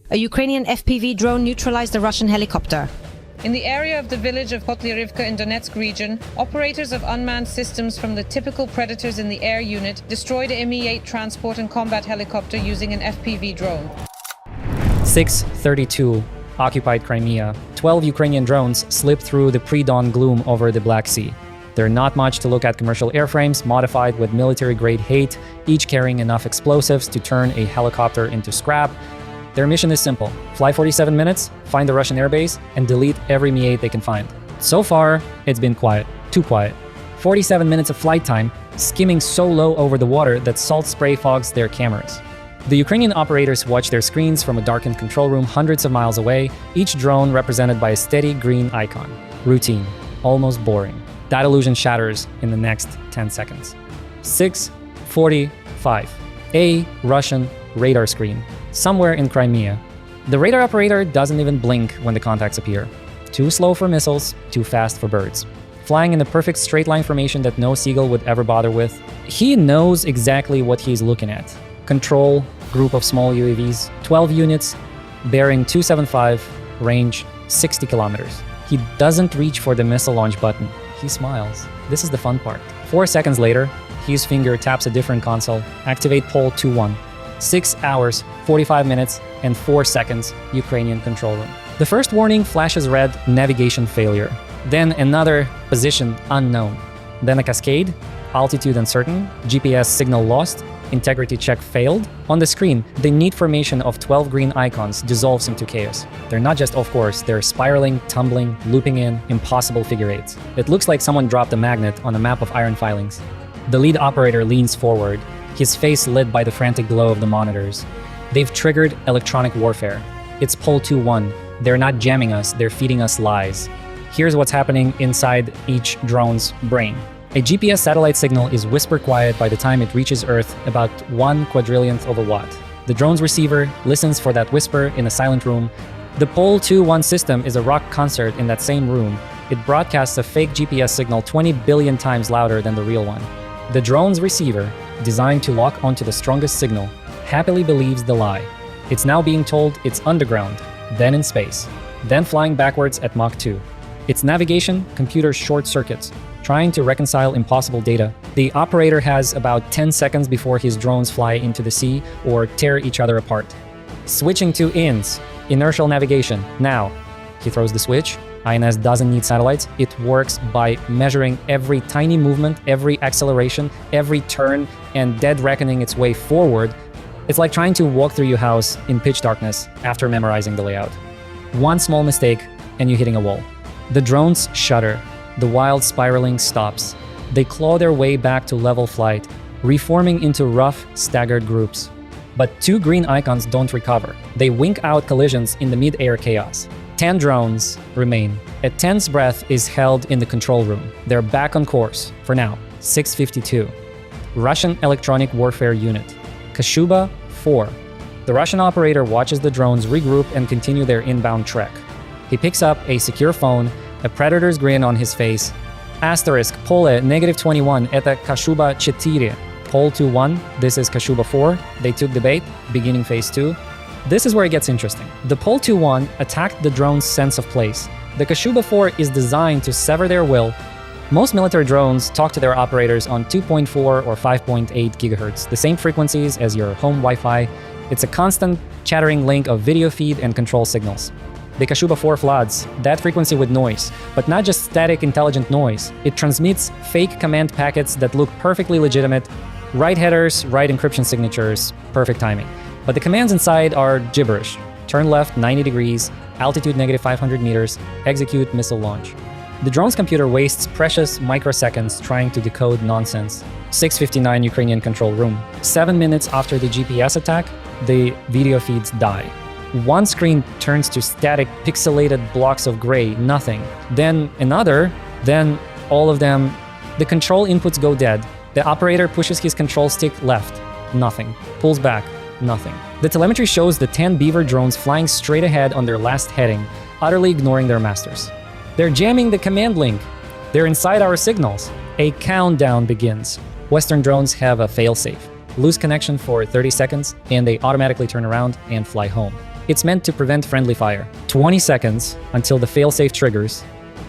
A Ukrainian FPV drone neutralized a Russian helicopter. In the area of the village of Kotlyrivka in Donetsk region, operators of unmanned systems from the typical predators in the air unit destroyed a Mi-8 transport and combat helicopter using an FPV drone. 6:32, occupied Crimea. 12 Ukrainian drones slipped through the pre-dawn gloom over the Black Sea. They're not much to look at commercial airframes modified with military-grade hate, each carrying enough explosives to turn a helicopter into scrap. Their mission is simple: fly 47 minutes, find the Russian airbase, and delete every Mi-8 they can find. So far, it's been quiet. Too quiet. 47 minutes of flight time, skimming so low over the water that salt spray fogs their cameras. The Ukrainian operators watch their screens from a darkened control room hundreds of miles away, each drone represented by a steady green icon. Routine. Almost boring. That illusion shatters in the next 10 seconds. 6:45. A Russian radar screen. Somewhere in Crimea. The radar operator doesn't even blink when the contacts appear. Too slow for missiles, too fast for birds. Flying in the perfect straight line formation that no seagull would ever bother with. He knows exactly what he's looking at. Control, group of small UAVs, 12 units, bearing 275, range 60 kilometers. He doesn't reach for the missile launch button. He smiles. This is the fun part. 4 seconds later, his finger taps a different console. Activate pole 2-1. 6 hours, 45 minutes, and 4 seconds, Ukrainian control room. The first warning flashes red, navigation failure. Then another, position unknown. Then a cascade, altitude uncertain, GPS signal lost, integrity check failed. On the screen, the neat formation of 12 green icons dissolves into chaos. They're not just off course, they're spiraling, tumbling, looping in, impossible figure eights. It looks like someone dropped a magnet on a map of iron filings. The lead operator leans forward, his face lit by the frantic glow of the monitors. They've triggered electronic warfare. It's pole 2-1. They're not jamming us, they're feeding us lies. Here's what's happening inside each drone's brain. A GPS satellite signal is whisper quiet by the time it reaches Earth, about 1/4,000th of a watt. The drone's receiver listens for that whisper in a silent room. The pole 2-1 system is a rock concert in that same room. It broadcasts a fake GPS signal 20 billion times louder than the real one. The drone's receiver, designed to lock onto the strongest signal, happily believes the lie. It's now being told it's underground, then in space, then flying backwards at Mach 2. Its navigation, computer short circuits, trying to reconcile impossible data. The operator has about 10 seconds before his drones fly into the sea or tear each other apart. Switching to INS, inertial navigation, now. He throws the switch. INS doesn't need satellites. It works by measuring every tiny movement, every acceleration, every turn, and dead reckoning its way forward. It's like trying to walk through your house in pitch darkness after memorizing the layout. One small mistake, and you're hitting a wall. The drones shudder. The wild spiraling stops. They claw their way back to level flight, reforming into rough, staggered groups. But 2 green icons don't recover. They wink out collisions in the mid-air chaos. 10 drones remain. A tense breath is held in the control room. They're back on course, for now. 6:52. Russian Electronic Warfare Unit. Kashuba 4. The Russian operator watches the drones regroup and continue their inbound trek. He picks up a secure phone, a predator's grin on his face. Asterisk, pole -21, это Kashuba 4. Pole 2-1, this is Kashuba 4. They took the bait, beginning phase 2. This is where it gets interesting. The pole 2-1 attacked the drone's sense of place. The Kashuba 4 is designed to sever their will. Most military drones talk to their operators on 2.4 or 5.8 gigahertz, the same frequencies as your home Wi-Fi. It's a constant chattering link of video feed and control signals. The Kashuba 4 floods that frequency with noise, but not just static intelligent noise. It transmits fake command packets that look perfectly legitimate, right headers, right encryption signatures, perfect timing. But the commands inside are gibberish. Turn left 90 degrees, altitude -500 meters, execute missile launch. The drone's computer wastes precious microseconds trying to decode nonsense. 6:59 Ukrainian control room. 7 minutes after the GPS attack, the video feeds die. One screen turns to static, pixelated blocks of gray, nothing. Then another, then all of them. The control inputs go dead. The operator pushes his control stick left, nothing. Pulls back, nothing. The telemetry shows the 10 Beaver drones flying straight ahead on their last heading, utterly ignoring their masters. They're jamming the command link. They're inside our signals. A countdown begins. Western drones have a failsafe. Lose connection for 30 seconds, and they automatically turn around and fly home. It's meant to prevent friendly fire. 20 seconds until the failsafe triggers.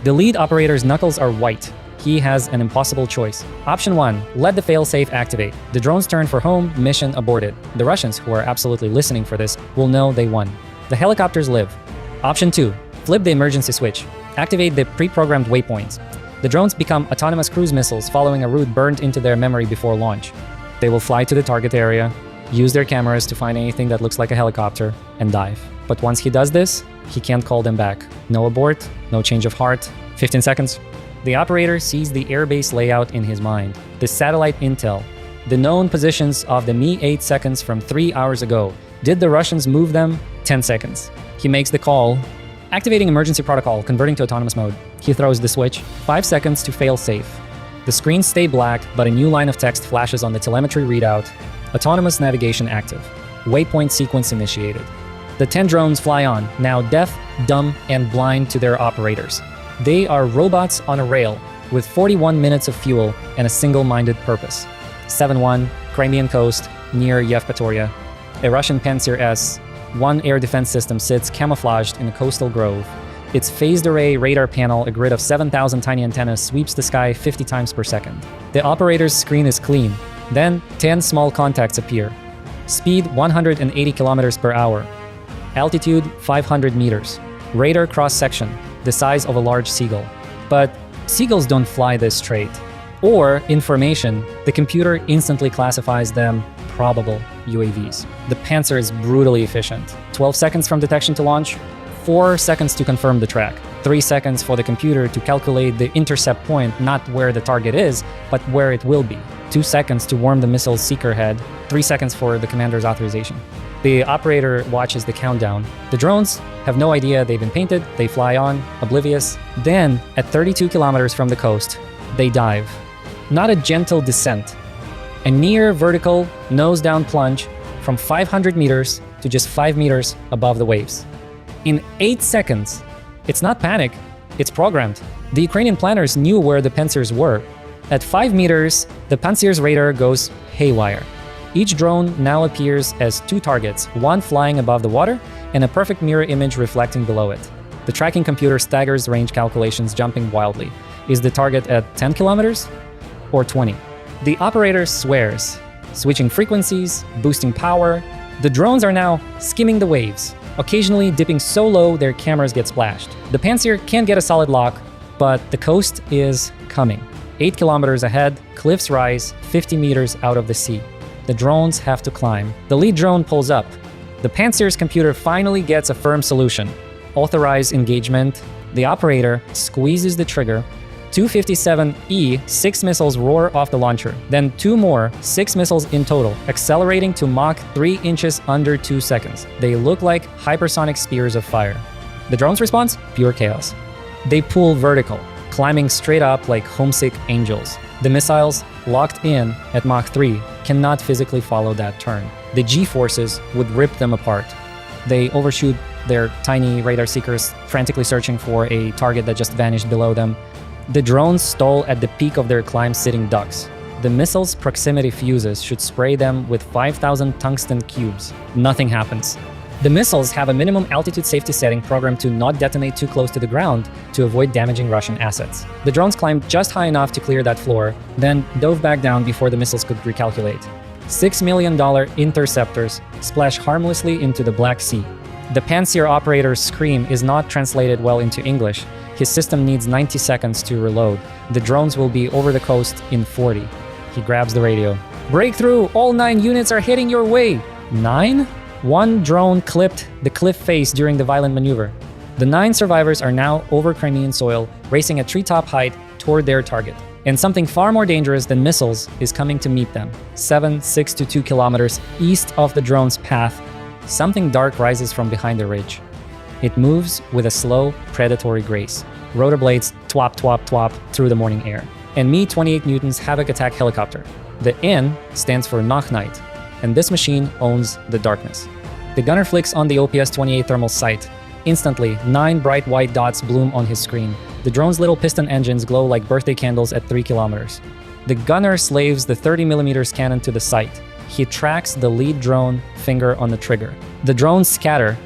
The lead operator's knuckles are white. He has an impossible choice. Option 1, let the failsafe activate. The drones turn for home, mission aborted. The Russians, who are absolutely listening for this, will know they won. The helicopters live. Option 2, flip the emergency switch. Activate the pre-programmed waypoints. The drones become autonomous cruise missiles following a route burned into their memory before launch. They will fly to the target area, use their cameras to find anything that looks like a helicopter, and dive. But once he does this, he can't call them back. No abort, no change of heart. 15 seconds. The operator sees the airbase layout in his mind, the satellite intel, the known positions of the Mi-8 seconds from 3 hours ago. Did the Russians move them? 10 seconds. He makes the call, activating emergency protocol, converting to autonomous mode. He throws the switch. 5 seconds to fail safe. The screens stay black, but a new line of text flashes on the telemetry readout. Autonomous navigation active. Waypoint sequence initiated. The 10 drones fly on, now deaf, dumb, and blind to their operators. They are robots on a rail, with 41 minutes of fuel and a single-minded purpose. 7-1, Crimean coast, near Yevpatoria. A Russian Pantsir S. One air defense system sits camouflaged in a coastal grove. Its phased array radar panel, a grid of 7,000 tiny antennas, sweeps the sky 50 times per second. The operator's screen is clean. Then 10 small contacts appear. Speed 180 kilometers per hour. Altitude 500 meters. Radar cross-section, the size of a large seagull. But seagulls don't fly this straight. Or information, the computer instantly classifies them probable UAVs. The Pantsir is brutally efficient. 12 seconds from detection to launch, 4 seconds to confirm the track, 3 seconds for the computer to calculate the intercept point, not where the target is, but where it will be, 2 seconds to warm the missile's seeker head, 3 seconds for the commander's authorization. The operator watches the countdown. The drones have no idea they've been painted, they fly on, oblivious. Then, at 32 kilometers from the coast, they dive. Not a gentle descent. A near vertical, nose-down plunge from 500 meters to just 5 meters above the waves. In 8 seconds. It's not panic, it's programmed. The Ukrainian planners knew where the Pantsirs were. At 5 meters, the Pantsir's radar goes haywire. Each drone now appears as 2 targets, one flying above the water and a perfect mirror image reflecting below it. The tracking computer staggers range calculations, jumping wildly. Is the target at 10 kilometers or 20? The operator swears, switching frequencies, boosting power. The drones are now skimming the waves, occasionally dipping so low their cameras get splashed. The Pantsir can't get a solid lock, but the coast is coming. 8 kilometers ahead, cliffs rise 50 meters out of the sea. The drones have to climb. The lead drone pulls up. The Pantsir's computer finally gets a firm solution. Authorize engagement. The operator squeezes the trigger. 257E, 6 missiles roar off the launcher. Then 2 more, 6 missiles in total, accelerating to Mach 3 inches under 2 seconds. They look like hypersonic spears of fire. The drone's response? Pure chaos. They pull vertical, climbing straight up like homesick angels. The missiles, locked in at Mach 3, cannot physically follow that turn. The G-forces would rip them apart. They overshoot their tiny radar seekers, frantically searching for a target that just vanished below them. The drones stall at the peak of their climb sitting ducks. The missile's proximity fuses should spray them with 5,000 tungsten cubes. Nothing happens. The missiles have a minimum altitude safety setting programmed to not detonate too close to the ground to avoid damaging Russian assets. The drones climbed just high enough to clear that floor, then dove back down before the missiles could recalculate. $6 million interceptors splash harmlessly into the Black Sea. The Pantsir operator's scream is not translated well into English. His system needs 90 seconds to reload. The drones will be over the coast in 40. He grabs the radio. Breakthrough! All 9 units are heading your way! 9? One drone clipped the cliff face during the violent maneuver. The 9 survivors are now over Crimean soil, racing at treetop height toward their target. And something far more dangerous than missiles is coming to meet them. 6 to 2 kilometers east of the drone's path, something dark rises from behind the ridge. It moves with a slow, predatory grace. Rotor blades twop, twop, twop through the morning air. And Mi-28N Havoc attack helicopter. The N stands for Nacht, and this machine owns the darkness. The gunner flicks on the OPS-28 thermal sight. Instantly, 9 bright white dots bloom on his screen. The drone's little piston engines glow like birthday candles at 3 kilometers. The gunner slaves the 30mm cannon to the sight. He tracks the lead drone finger on the trigger. The drones scatter,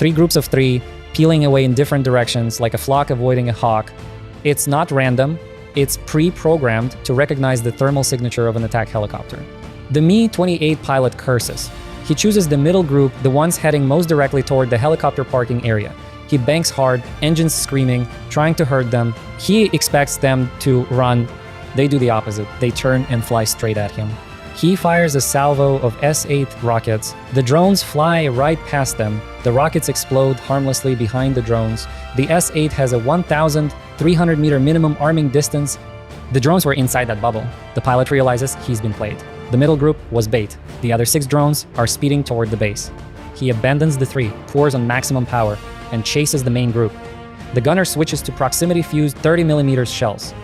3 groups of 3, peeling away in different directions like a flock avoiding a hawk. It's not random, it's pre-programmed to recognize the thermal signature of an attack helicopter. The Mi-28 pilot curses. He chooses the middle group, the ones heading most directly toward the helicopter parking area. He banks hard, engines screaming, trying to hurt them. He expects them to run. They do the opposite. They turn and fly straight at him. He fires a salvo of S-8 rockets. The drones fly right past them. The rockets explode harmlessly behind the drones. The S-8 has a 1,300 meter minimum arming distance. The drones were inside that bubble. The pilot realizes he's been played. The middle group was bait. The other 6 drones are speeding toward the base. He abandons the 3, pours on maximum power, and chases the main group. The gunner switches to proximity-fused 30mm shells.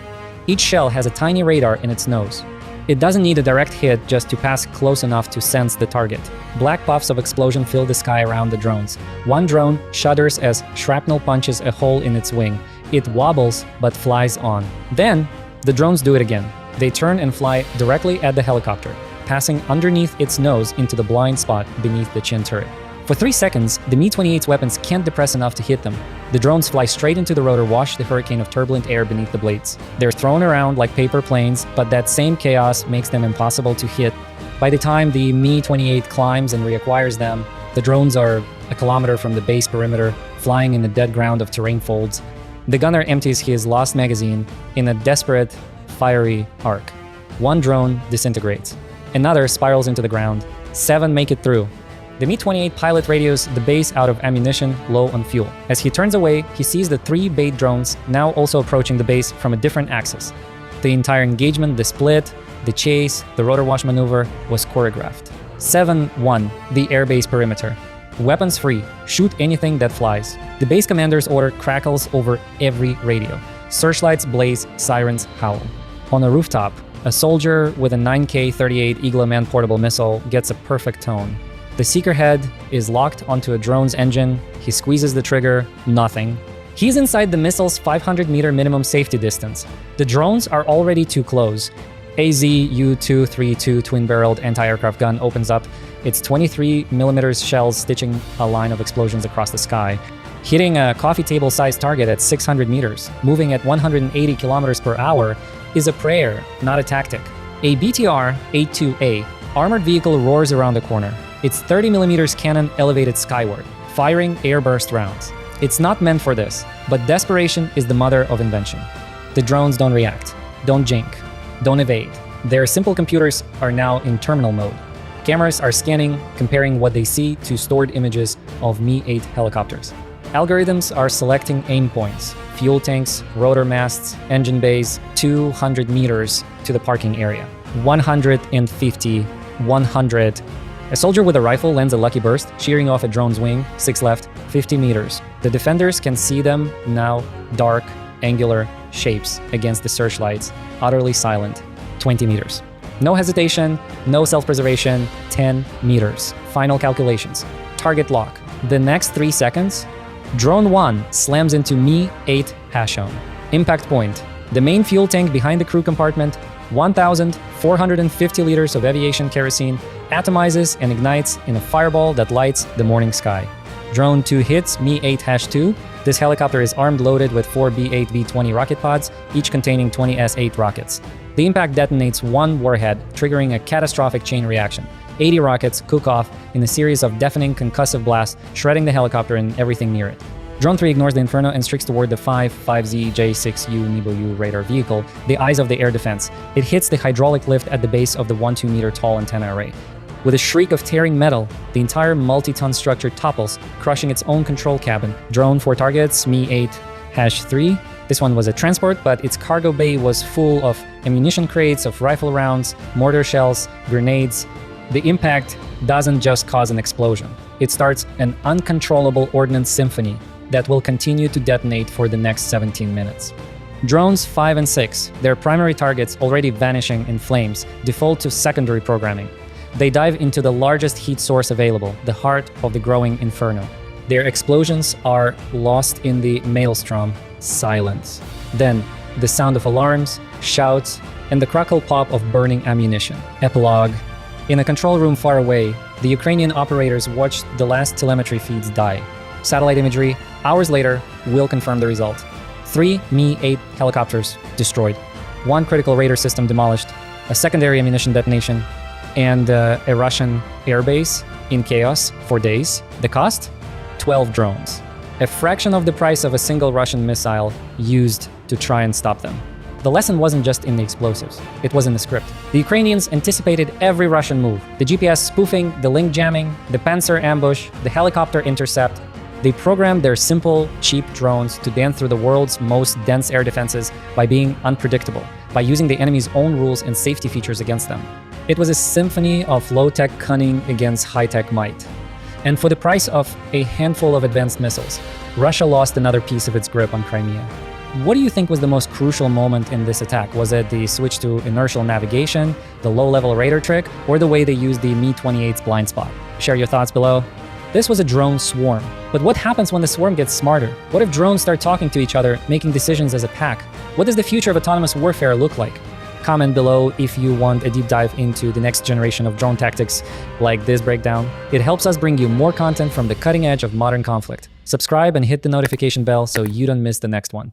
Each shell has a tiny radar in its nose. It doesn't need a direct hit just to pass close enough to sense the target. Black puffs of explosion fill the sky around the drones. One drone shudders as shrapnel punches a hole in its wing. It wobbles, but flies on. Then, the drones do it again. They turn and fly directly at the helicopter, passing underneath its nose into the blind spot beneath the chin turret. For 3 seconds, the Mi-28's weapons can't depress enough to hit them. The drones fly straight into the rotor, wash the hurricane of turbulent air beneath the blades. They're thrown around like paper planes, but that same chaos makes them impossible to hit. By the time the Mi-28 climbs and reacquires them, the drones are a kilometer from the base perimeter, flying in the dead ground of terrain folds. The gunner empties his last magazine in a desperate, fiery arc. 1 drone disintegrates. Another spirals into the ground. 7 make it through. The Mi-28 pilot radios the base out of ammunition, low on fuel. As he turns away, he sees the 3 bait drones now also approaching the base from a different axis. The entire engagement, the split, the chase, the rotor wash maneuver was choreographed. 7-1, the airbase perimeter. Weapons free, shoot anything that flies. The base commander's order crackles over every radio. Searchlights blaze, sirens howl. On a rooftop, a soldier with a 9K-38 Eagle Man portable missile gets a perfect tone. The seeker head is locked onto a drone's engine. He squeezes the trigger, nothing. He's inside the missile's 500-meter minimum safety distance. The drones are already too close. AZ-U-232 twin-barreled anti-aircraft gun opens up, its 23mm shells stitching a line of explosions across the sky, hitting a coffee table-sized target at 600 meters, moving at 180 kilometers per hour, is a prayer, not a tactic. A BTR-82A armored vehicle roars around the corner. Its 30mm cannon elevated skyward, firing airburst rounds. It's not meant for this, but desperation is the mother of invention. The drones don't react, don't jink, don't evade. Their simple computers are now in terminal mode. Cameras are scanning, comparing what they see to stored images of Mi-8 helicopters. Algorithms are selecting aim points, fuel tanks, rotor masts, engine bays, 200 meters to the parking area. 150, 100. A soldier with a rifle lands a lucky burst, shearing off a drone's wing, 6 left, 50 meters. The defenders can see them now, dark, angular shapes against the searchlights, utterly silent, 20 meters. No hesitation, no self-preservation, 10 meters. Final calculations. Target lock. The next 3 seconds, Drone 1 slams into Mi-8 Havoc. Impact point. The main fuel tank behind the crew compartment, 1,450 liters of aviation kerosene, atomizes and ignites in a fireball that lights the morning sky. Drone 2 hits Mi-8 Havoc. This helicopter is armed loaded with 4 B-8 B-20 rocket pods, each containing 20 S-8 rockets. The impact detonates 1 warhead, triggering a catastrophic chain reaction. 80 rockets cook off in a series of deafening concussive blasts, shredding the helicopter and everything near it. Drone 3 ignores the inferno and streaks toward the 5Z J6U Nibo-U radar vehicle, the eyes of the air defense. It hits the hydraulic lift at the base of the 1-2 meter tall antenna array. With a shriek of tearing metal, the entire multi-ton structure topples, crushing its own control cabin. Drone 4 targets, Mi-8 Havoc. This one was a transport, but its cargo bay was full of ammunition crates, of rifle rounds, mortar shells, grenades. The impact doesn't just cause an explosion. It starts an uncontrollable ordnance symphony that will continue to detonate for the next 17 minutes. Drones 5 and 6, their primary targets already vanishing in flames, default to secondary programming. They dive into the largest heat source available, the heart of the growing inferno. Their explosions are lost in the maelstrom, silence. Then, the sound of alarms, shouts, and the crackle pop of burning ammunition. Epilogue. In a control room far away, the Ukrainian operators watched the last telemetry feeds die. Satellite imagery, hours later, will confirm the result. 3 Mi-8 helicopters destroyed. 1 critical radar system demolished. A secondary ammunition detonation. And a Russian airbase in chaos for days. The cost? 12 drones. A fraction of the price of a single Russian missile used to try and stop them. The lesson wasn't just in the explosives, it was in the script. The Ukrainians anticipated every Russian move. The GPS spoofing, the link jamming, the Pantsir ambush, the helicopter intercept. They programmed their simple, cheap drones to dance through the world's most dense air defenses by being unpredictable, by using the enemy's own rules and safety features against them. It was a symphony of low-tech cunning against high-tech might. And for the price of a handful of advanced missiles, Russia lost another piece of its grip on Crimea. What do you think was the most crucial moment in this attack? Was it the switch to inertial navigation, the low-level radar trick, or the way they used the Mi-28's blind spot? Share your thoughts below. This was a drone swarm. But what happens when the swarm gets smarter? What if drones start talking to each other, making decisions as a pack? What does the future of autonomous warfare look like? Comment below if you want a deep dive into the next generation of drone tactics like this breakdown. It helps us bring you more content from the cutting edge of modern conflict. Subscribe and hit the notification bell so you don't miss the next one.